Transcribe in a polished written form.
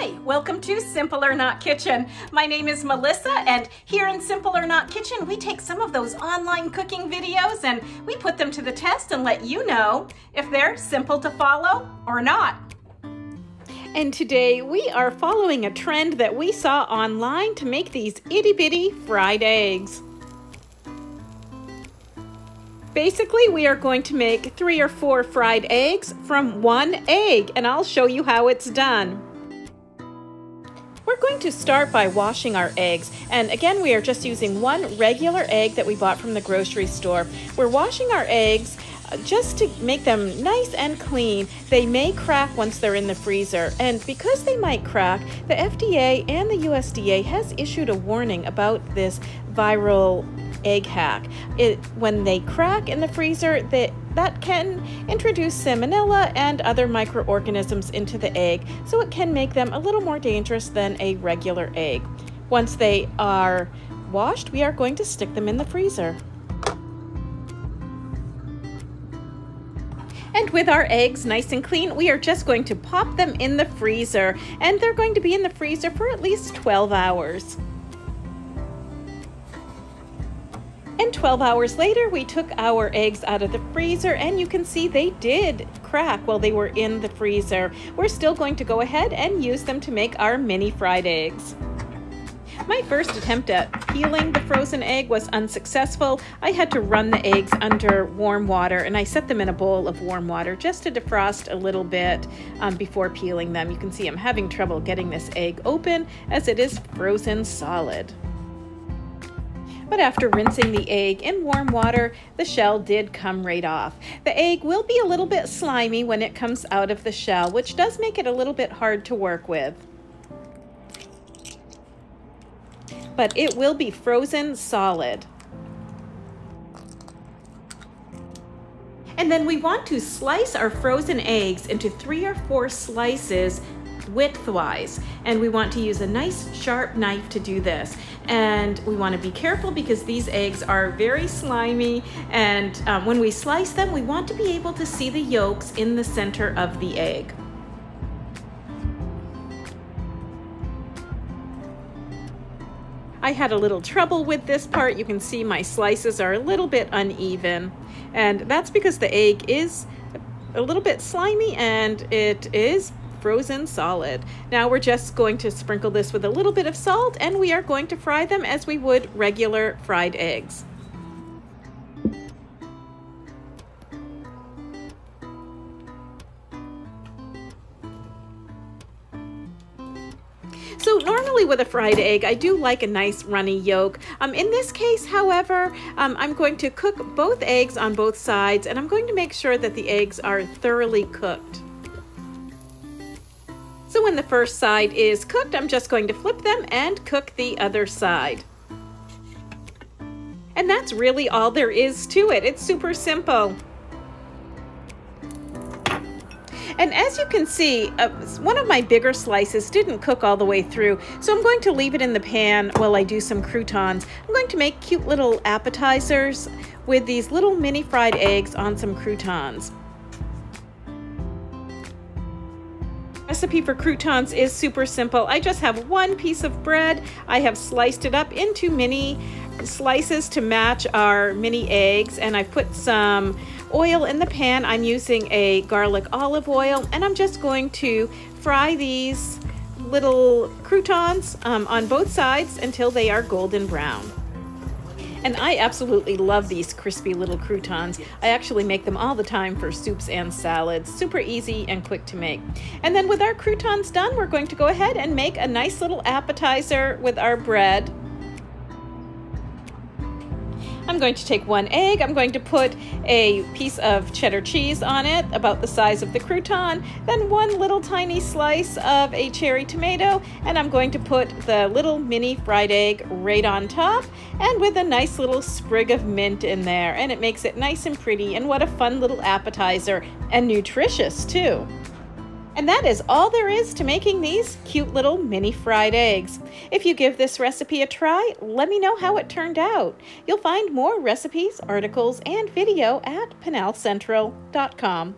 Hi, welcome to Simple or Not Kitchen. My name is Melissa, and here in Simple or Not Kitchen, we take some of those online cooking videos and we put them to the test and let you know if they're simple to follow or not. And today we are following a trend that we saw online to make these itty bitty fried eggs. Basically, we are going to make 3 or 4 fried eggs from 1 egg, and I'll show you how it's done. We're going to start by washing our eggs, and again, we are just using 1 regular egg that we bought from the grocery store. We're washing our eggs just to make them nice and clean. They may crack once they're in the freezer, and because they might crack, the FDA and the USDA has issued a warning about this viral egg hack. When they crack in the freezer, that can introduce salmonella and other microorganisms into the egg, so it can make them a little more dangerous than a regular egg. Once they are washed, we are going to stick them in the freezer. And with our eggs nice and clean, we are just going to pop them in the freezer, and they're going to be in the freezer for at least 12 hours. And 12 hours later, we took our eggs out of the freezer, and you can see they did crack while they were in the freezer. We're still going to go ahead and use them to make our mini fried eggs. My first attempt at peeling the frozen egg was unsuccessful. I had to run the eggs under warm water, and I set them in a bowl of warm water just to defrost a little bit before peeling them. You can see I'm having trouble getting this egg open as it is frozen solid. But after rinsing the egg in warm water, the shell did come right off. The egg will be a little bit slimy when it comes out of the shell, which does make it a little bit hard to work with. But it will be frozen solid. And then we want to slice our frozen eggs into 3 or 4 slices widthwise, and we want to use a nice sharp knife to do this. And we want to be careful because these eggs are very slimy, and when we slice them, we want to be able to see the yolks in the center of the egg. I had a little trouble with this part. You can see my slices are a little bit uneven, and that's because the egg is a little bit slimy and it is frozen solid. Now we're just going to sprinkle this with a little bit of salt, and we are going to fry them as we would regular fried eggs. So normally with a fried egg, I do like a nice runny yolk. In this case, however, I'm going to cook both eggs on both sides, and I'm going to make sure that the eggs are thoroughly cooked. So when the first side is cooked, I'm just going to flip them and cook the other side. And that's really all there is to it. It's super simple. And as you can see, one of my bigger slices didn't cook all the way through, so I'm going to leave it in the pan while I do some croutons. I'm going to make cute little appetizers with these little mini fried eggs on some croutons. Recipe for croutons is super simple. I just have 1 piece of bread. I have sliced it up into mini slices to match our mini eggs, and I've put some oil in the pan. I'm using a garlic olive oil, and I'm just going to fry these little croutons on both sides until they are golden brown. And I absolutely love these crispy little croutons. I actually make them all the time for soups and salads. Super easy and quick to make. And then with our croutons done, we're going to go ahead and make a nice little appetizer with our bread. I'm going to take 1 egg. I'm going to put a piece of cheddar cheese on it, about the size of the crouton, then 1 little tiny slice of a cherry tomato, and I'm going to put the little mini fried egg right on top, and with a nice little sprig of mint in there, and it makes it nice and pretty, and what a fun little appetizer, and nutritious too. And that is all there is to making these cute little mini fried eggs. If you give this recipe a try, let me know how it turned out. You'll find more recipes, articles, and video at PenalCentral.com.